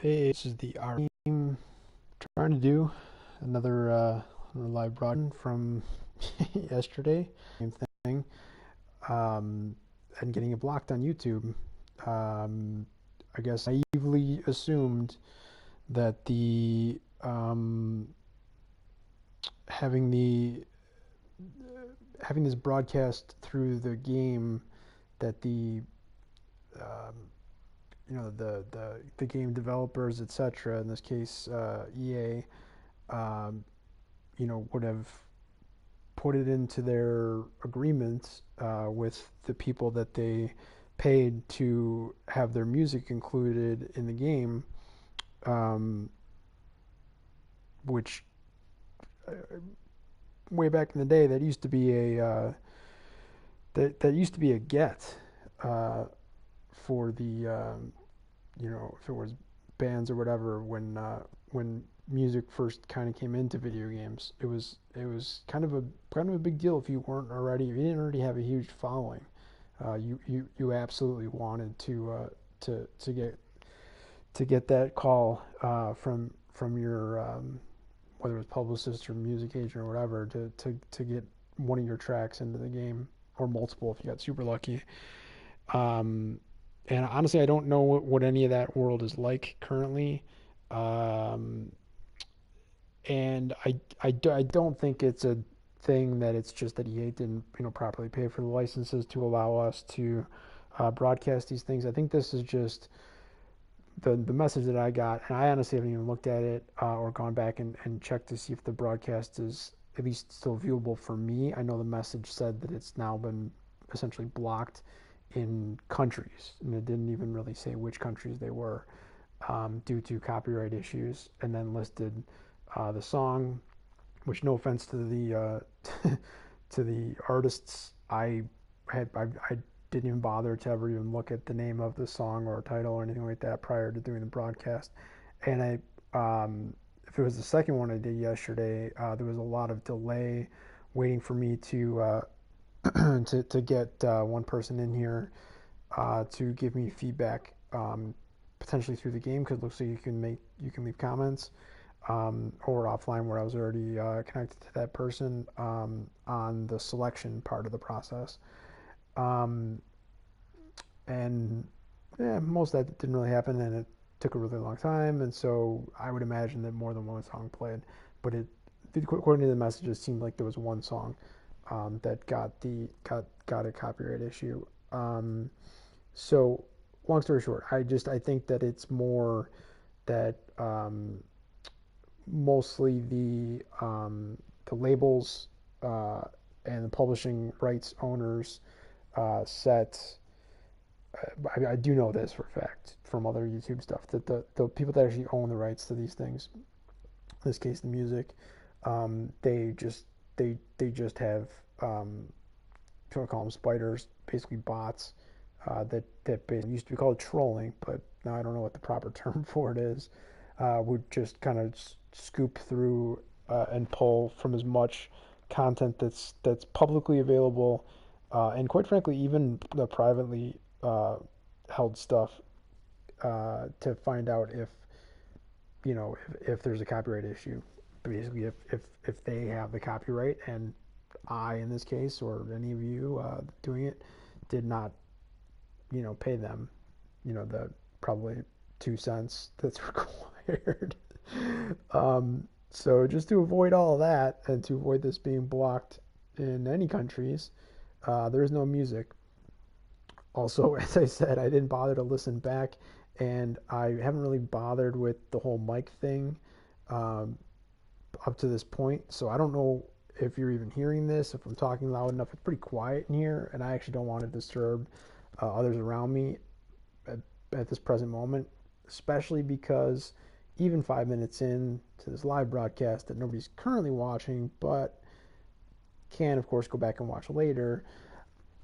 Hey, this is the our team trying to do another live broadcast from yesterday. Same thing, um, and getting it blocked on YouTube. Um, I guess I naively assumed that the having the having this broadcast through the game that the um, the game developers, etc. In this case, EA. Would have put it into their agreement with the people that they paid to have their music included in the game, um, which uh, way back in the day that used to be that used to be a get uh, for the if it was bands or whatever when music first kind of came into video games. It was kind of a big deal if you weren't already if you didn't already have a huge following. You absolutely wanted to get that call from your whether it's publicist or music agent or whatever to get one of your tracks into the game or multiple if you got super lucky. Um, and honestly, I don't know what any of that world is like currently. Um, and I don't think it's a thing that it's just that EA didn't properly pay for the licenses to allow us to broadcast these things. I think this is just the message that I got, and I honestly haven't even looked at it or gone back and checked to see if the broadcast is at least still viewable for me. I know the message said that it's now been essentially blocked in countries, and it didn't even really say which countries they were due to copyright issues, and then listed the song, which no offense to the to the artists, I didn't even bother to ever even look at the name of the song or title or anything like that prior to doing the broadcast. And if it was the second one I did yesterday, there was a lot of delay waiting for me to to get one person in here to give me feedback, potentially through the game, because it looks like you can leave comments, or offline where I was already connected to that person on the selection part of the process. Um, and yeah, most of that didn't really happen, and it took a really long time. And so I would imagine that more than one song played, but according to the messages, it seemed like there was one song that got a copyright issue. So long story short, I think that it's more that mostly the labels and the publishing rights owners set. I do know this for a fact from other YouTube stuff that the people that actually own the rights to these things, in this case the music, they just have I call them spiders, basically bots that basically used to be called trolling, but now I don't know what the proper term for it is. Would just kind of scoop through and pull from as much content that's publicly available, and quite frankly, even the privately held stuff, to find out if there's a copyright issue. Basically, if they have the copyright and I, in this case, or any of you doing it, did not pay them the probably 2 cents that's required. So just to avoid all of that and to avoid this being blocked in any countries, there is no music. Also, as I said, I didn't bother to listen back, and I haven't really bothered with the whole mic thing um, up to this point. So I don't know if you're even hearing this, if I'm talking loud enough. It's pretty quiet in here, and I actually don't want to disturb others around me at this present moment, especially because even 5 minutes in to this live broadcast that nobody's currently watching, but can, of course, go back and watch later,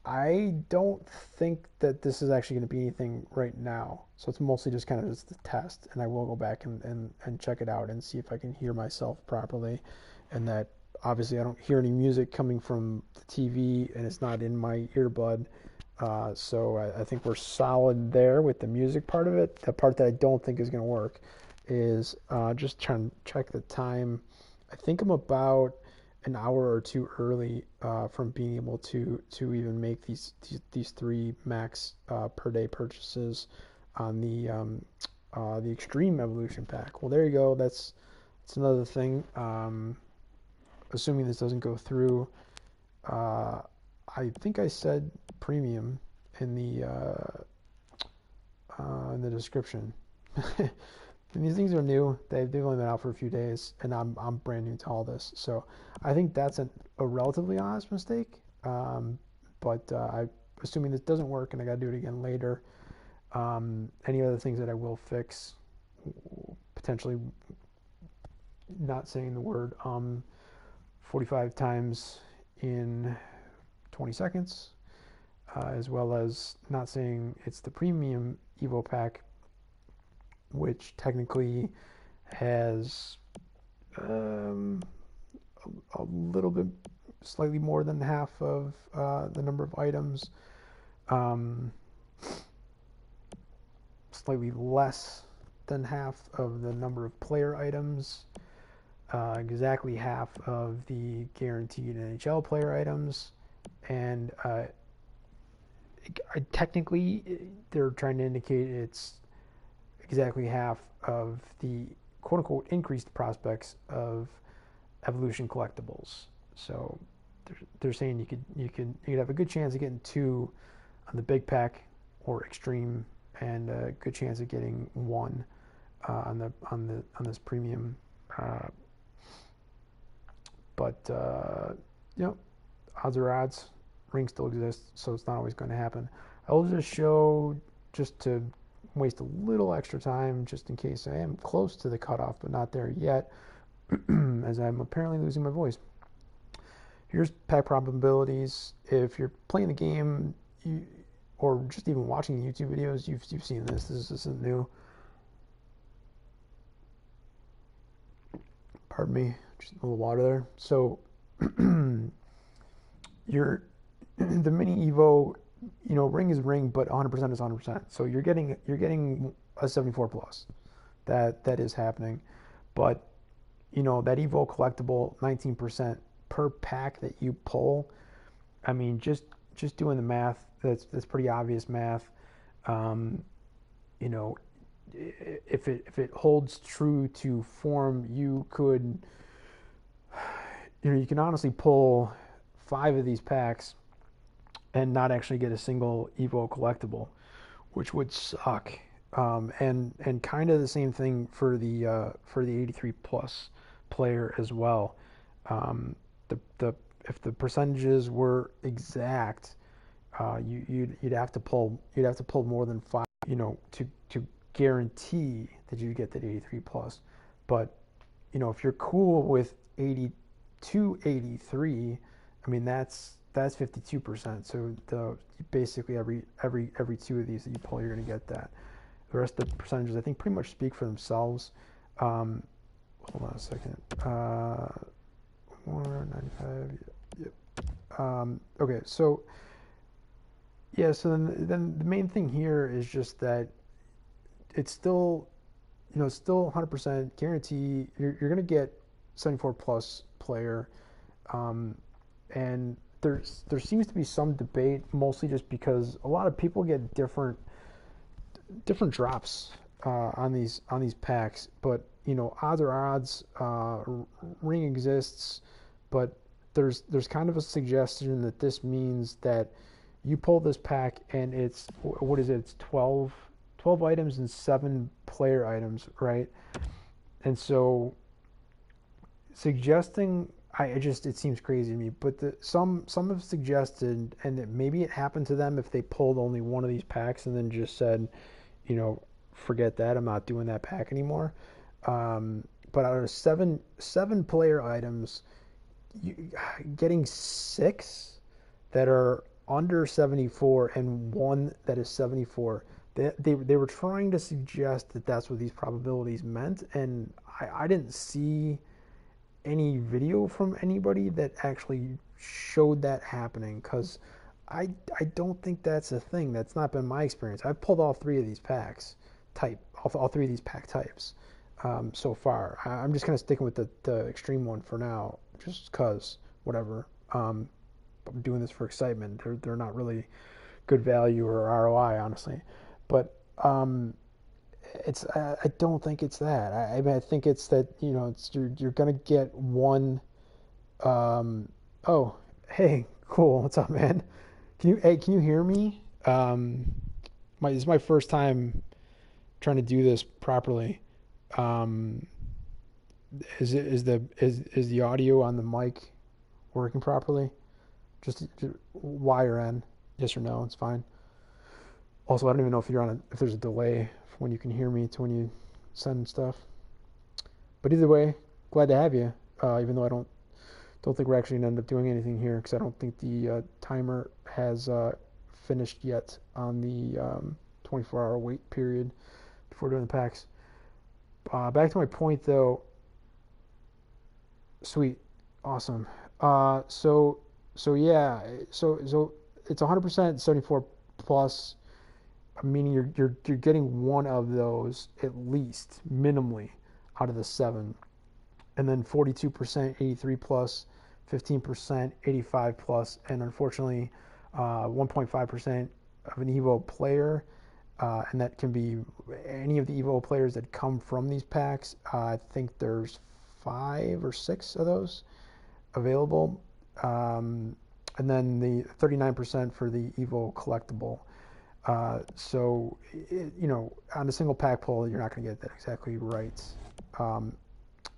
I don't think that this is actually going to be anything right now. So it's mostly just kind of just a test, and I will go back and check it out and see if I can hear myself properly, and that obviously I don't hear any music coming from the TV and it's not in my earbud. So I think we're solid there with the music part of it. The part that I don't think is going to work is just trying to check the time. I think I'm about an hour or two early from being able to even make these three max per day purchases on the Extreme Evolution pack. Well, there you go. That's another thing. Assuming this doesn't go through, I think I said premium in the description. And these things are new. They've only been out for a few days, and I'm brand new to all this. So I think that's a relatively honest mistake. But assuming this doesn't work and I got to do it again later, any other things that I will fix, potentially not saying the word 45 times in 20 seconds, as well as not saying it's the premium Evo pack, which technically has a little bit, slightly more than half of the number of items, slightly less than half of the number of player items, exactly half of the guaranteed NHL player items, and technically they're trying to indicate it's exactly half of the quote-unquote increased prospects of evolution collectibles. So they're saying you could have a good chance of getting 2 on the big pack or extreme, and a good chance of getting 1 on this premium. But you know, odds are odds. Rings still exist, so it's not always going to happen. I will just show, just to waste a little extra time, just in case I am close to the cutoff, but not there yet, as I'm apparently losing my voice. Here's pack probabilities. If you're playing the game, or just even watching the YouTube videos, you've seen this. This isn't new. Pardon me, just a little water there. So the mini Evo, ring is ring, but 100% is 100%. So you're getting a 74 plus. That is happening. But that Evo collectible, 19% per pack that you pull. I mean, just doing the math, that's pretty obvious math. If it holds true to form, you could, you can honestly pull 5 of these packs and not actually get a single Evo collectible, which would suck. And kind of the same thing for the 83 plus player as well. If the percentages were exact, you'd have to pull more than 5, to guarantee that you get that 83 plus. But if you're cool with 82, 83, I mean that's 52%. So basically every 2 of these that you pull, you're going to get that. The rest of the percentages, I think, pretty much speak for themselves. Hold on a second. 195. Yep. Okay. So yeah. So then the main thing here is just that it's still, still 100% guarantee. You're going to get 74 plus player, and there seems to be some debate, mostly just because a lot of people get different drops on these packs. But odds are odds. Ring exists, but there's kind of a suggestion that this means that you pull this pack and it's, what is it? It's 12 items and 7 player items, right? And so suggesting, it seems crazy to me, but some have suggested, and that maybe it happened to them if they pulled only one of these packs and then just said, forget that, I'm not doing that pack anymore. But out of 7 player items, getting 6 that are under 74 and 1 that is 74, they were trying to suggest that that's what these probabilities meant, and I didn't see any video from anybody that actually showed that happening, because I don't think that's a thing. That's not been my experience. I've pulled all three of these packs, all three of these pack types so far. I'm just kind of sticking with the extreme one for now, just cause whatever. I'm doing this for excitement. They're not really good value or ROI, honestly, but it's I don't think it's that. I mean, I think it's that it's you're gonna get one. Um, oh, hey, cool. What's up, man? Can you hear me? This is my first time trying to do this properly. Um, is the audio on the mic working properly? Just Y or N, yes or no, it's fine. Also, I don't even know if there's a delay when you can hear me to when you send stuff. But either way, glad to have you. Even though I don't think we're actually gonna end up doing anything here because I don't think the timer has finished yet on the 24-hour wait period before doing the packs. Back to my point though. Sweet, awesome. So yeah, so it's 100% 74 plus, meaning you're getting one of those at least minimally out of the seven, and then 42% 83 plus, 15% 85 plus, and unfortunately 1.5% of an Evo player, and that can be any of the Evo players that come from these packs. I think there's 5 or 6 of those available, and then the 39% for the Evo collectible. On a single pack pull, you're not going to get that exactly right. And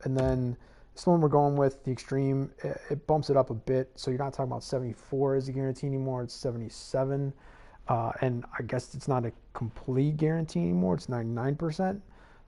then this one we're going with, the extreme, it bumps it up a bit. So you're not talking about 74 as a guarantee anymore. It's 77. And I guess it's not a complete guarantee anymore. It's 99%.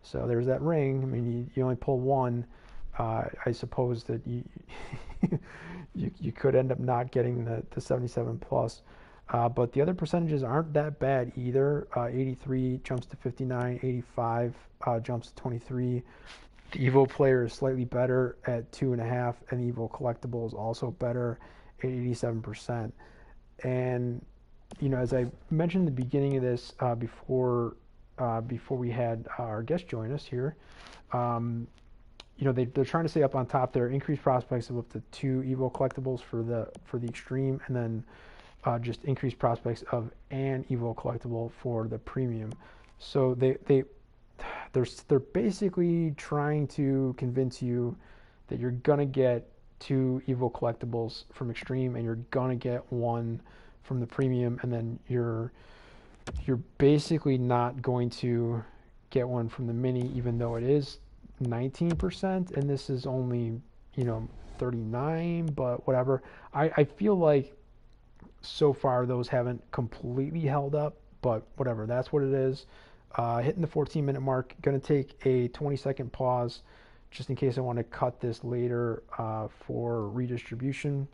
So there's that ring. I mean, you only pull one. I suppose that you could end up not getting the 77 plus. But the other percentages aren't that bad either. 83 jumps to 59, 85 jumps to 23. The Evo player is slightly better at 2.5, and the Evo collectible is also better at 87%. And as I mentioned in the beginning of this, before we had our guest join us here, they're trying to say up on top there, increased prospects of up to 2 Evo collectibles for the extreme, and then just increased prospects of an Evo collectible for the premium. So they're basically trying to convince you that you're gonna get 2 Evo collectibles from extreme, and you're gonna get one from the premium, and then you're basically not going to get one from the mini, even though it is 19%, and this is only 39, but whatever. I feel like so far those haven't completely held up, but whatever, that's what it is. Hitting the 14-minute mark, gonna take a 20-second pause just in case I want to cut this later for redistribution,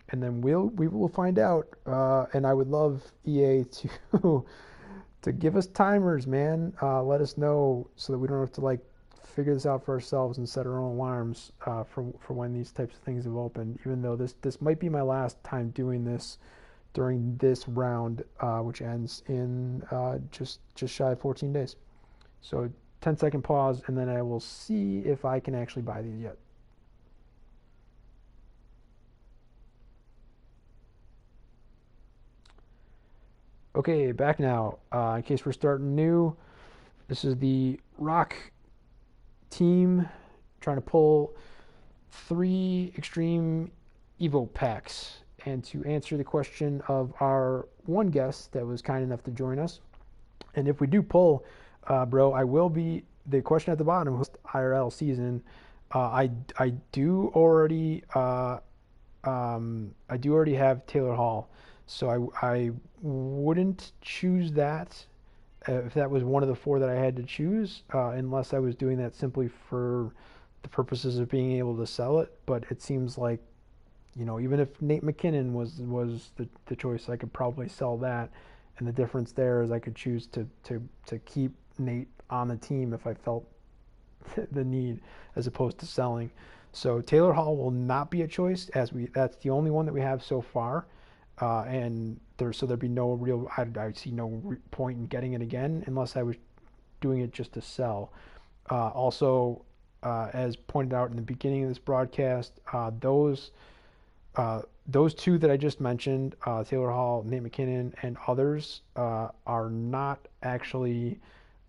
and then we will find out. And I would love EA to give us timers, man. Let us know so that we don't have to figure this out for ourselves and set our own alarms for when these types of things have opened. Even though this might be my last time doing this during this round, which ends in just shy of 14 days. So 10-second pause, and then I will see if I can actually buy these yet. Okay, back now. In case we're starting new, this is the Rock team trying to pull 3 extreme Evo packs. And to answer the question of our one guest that was kind enough to join us, and if we do pull, bro, I will be the question at the bottom. IRL season, I do already have Taylor Hall, so I wouldn't choose that if that was one of the 4 that I had to choose, unless I was doing that simply for the purposes of being able to sell it. But it seems like, even if Nate McKinnon was the choice, I could probably sell that. And the difference there is I could choose to keep Nate on the team if I felt the need, as opposed to selling. So Taylor Hall will not be a choice, that's the only one that we have so far. and there'd be no real. I see no point in getting it again unless I was doing it just to sell. Also, as pointed out in the beginning of this broadcast, those two that I just mentioned, Taylor Hall, Nate McKinnon, and others, are not actually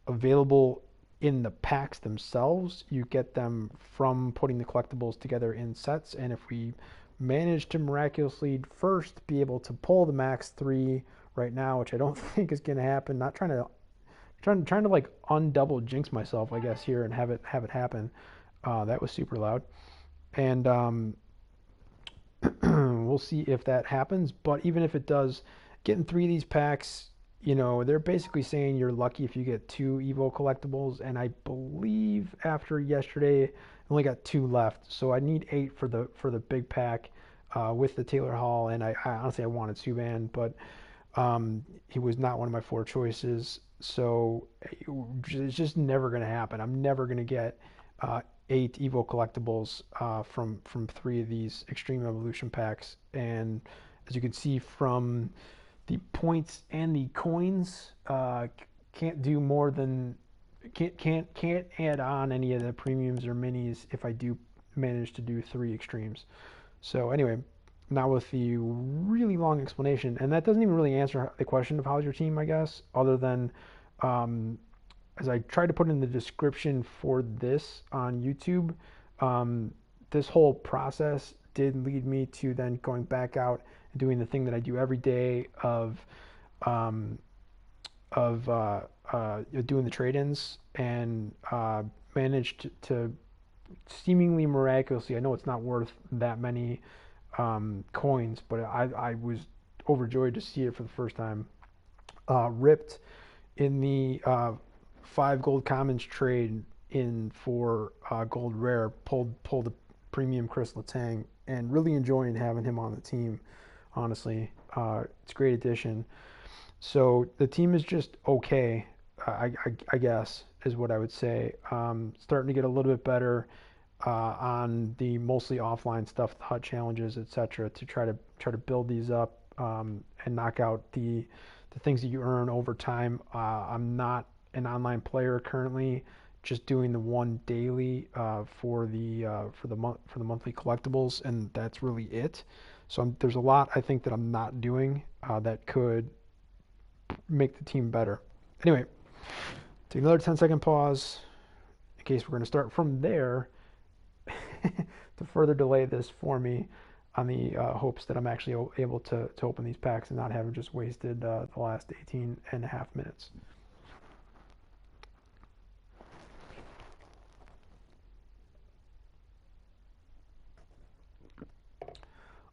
available in the packs themselves. You get them from putting the collectibles together in sets, and if we manage to miraculously first be able to pull the max 3 right now, which I don't think is going to happen, not trying to like undouble jinx myself, I guess, here and have it happen. That was super loud, and we'll see if that happens. But even if it does, getting 3 of these packs, they're basically saying you're lucky if you get 2 Evo collectibles, and I believe after yesterday, I only got 2 left. So I need 8 for the big pack with the Taylor Hall, and I honestly I wanted Subban, but he was not one of my 4 choices. So it's just never going to happen. I'm never going to get 8 Evo collectibles from 3 of these Extreme Evolution packs. And as you can see from the points and the coins, can't do more than can't add on any of the premiums or minis if I do manage to do 3 extremes. So anyway, now with the really long explanation, and that doesn't even really answer the question of how's your team, I guess, other than as I tried to put in the description for this on YouTube, this whole process did lead me to then going back out and doing the thing that I do every day of doing the trade-ins, and managed to seemingly miraculously, I know it's not worth that many coins, but I was overjoyed to see it for the first time, ripped in the 5 gold commons trade in for gold rare, pulled the premium Kris Letang, and really enjoying having him on the team. Honestly, it's a great addition. So the team is just okay, I guess is what I would say. Starting to get a little bit better on the mostly offline stuff, the hut challenges, etc., to try to build these up and knock out the things that you earn over time. I'm not an online player currently, just doing the one daily for the monthly collectibles, and that's really it. So there's a lot I think that I'm not doing that could make the team better. Anyway, take another 10-second pause in case we're going to start from there to further delay this for me on the hopes that I'm actually able to open these packs and not having just wasted the last 18 and a half minutes.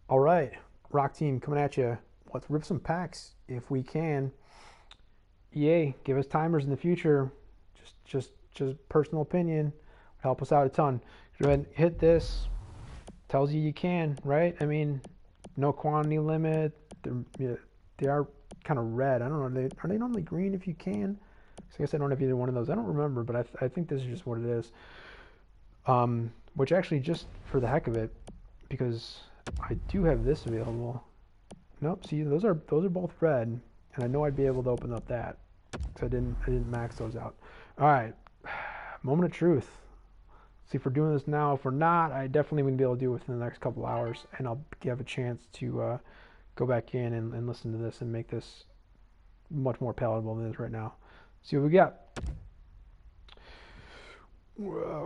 All right, Rock Team coming at you. Let's rip some packs if we can. EA, give us timers in the future. Just personal opinion. Help us out a ton. Go ahead and hit this. Tells you can, right? I mean, no quantity limit. They are kind of red. I don't know. Are they normally green if you can? So I guess I don't have either one of those. I don't remember, but I think this is just what it is. Which actually, just for the heck of it, because I do have this available. Nope. See, those are both red, and I know I'd be able to open up that. So I didn't max those out. All right, moment of truth. See if we're doing this now. If we're not, I definitely wouldn't be able to do it within the next couple hours, and I'll have a chance to go back in and listen to this and make this much more palatable than it is right now. See what we got.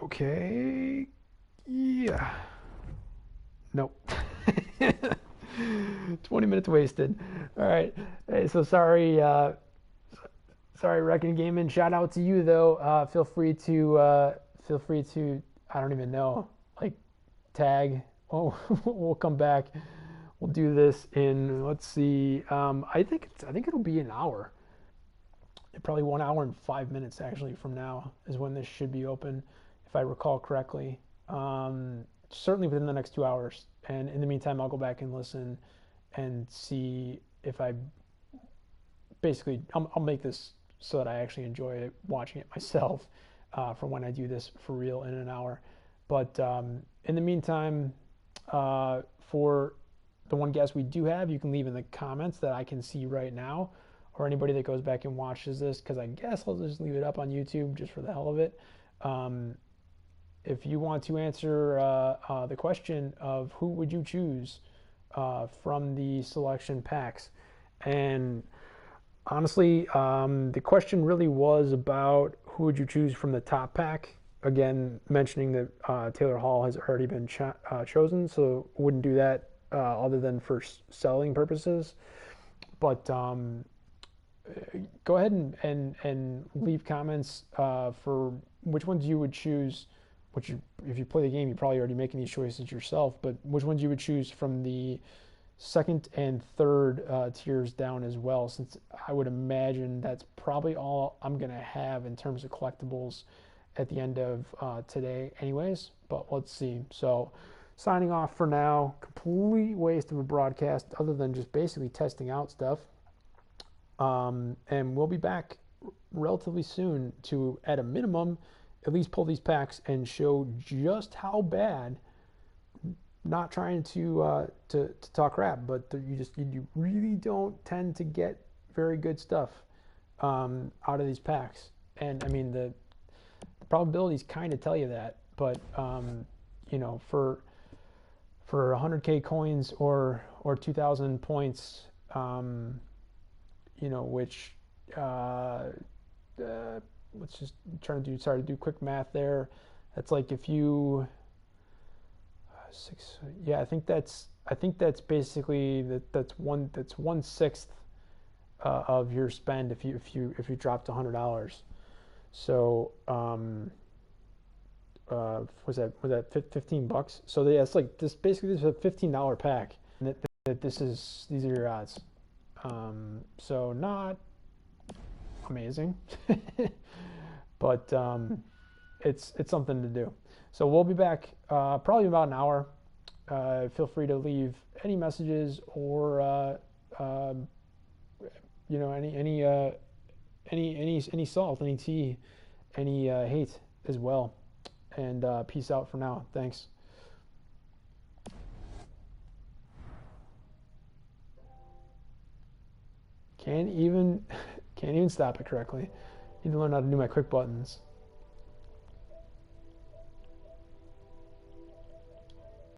Okay. Yeah. Nope. 20 minutes wasted. All right. Hey, so sorry, Wrecking Gaming. Shout out to you though. Feel free to I don't even know, like, tag. Oh, we'll come back. We'll do this in, let's see. I think it'll be an hour. Probably 1 hour and 5 minutes actually from now is when this should be open, if I recall correctly. Certainly within the next 2 hours. And in the meantime, I'll go back and listen and see if I'll make this so that I actually enjoy it, watching it myself for when I do this for real in an hour. But in the meantime, for the one guess we do have, you can leave in the comments that I can see right now, or anybody that goes back and watches this, because I guess I'll just leave it up on YouTube just for the hell of it. If you want to answer the question of who would you choose from the selection packs. And honestly, the question really was about who would you choose from the top pack. Again, mentioning that Taylor Hall has already been chosen, so wouldn't do that other than for selling purposes. But go ahead and leave comments for which ones you would choose. Which, if you play the game, you're probably already making these choices yourself. But which ones you would choose from the second and third tiers down as well, since I would imagine that's probably all I'm going to have in terms of collectibles at the end of today anyways, but let's see. So signing off for now. Complete waste of a broadcast other than just basically testing out stuff. And we'll be back relatively soon to, at a minimum, at least pull these packs and show just how bad, not trying to talk crap, but you really don't tend to get very good stuff out of these packs. And I mean, the probabilities kind of tell you that, but you know, for 100k coins or 2,000 points, you know, which let's just try to do quick math there. That's like if you yeah, I think that's basically that's 1/6 of your spend if you dropped $100. So was that $15? So yeah, it's like this basically, this is a $15 pack. And these are your odds. So not amazing, but it's something to do. So we'll be back probably about an hour. Feel free to leave any messages or you know, any salt, any tea, any hate as well. And peace out for now. Thanks. Can't even stop it correctly. Need to learn how to do my quick buttons.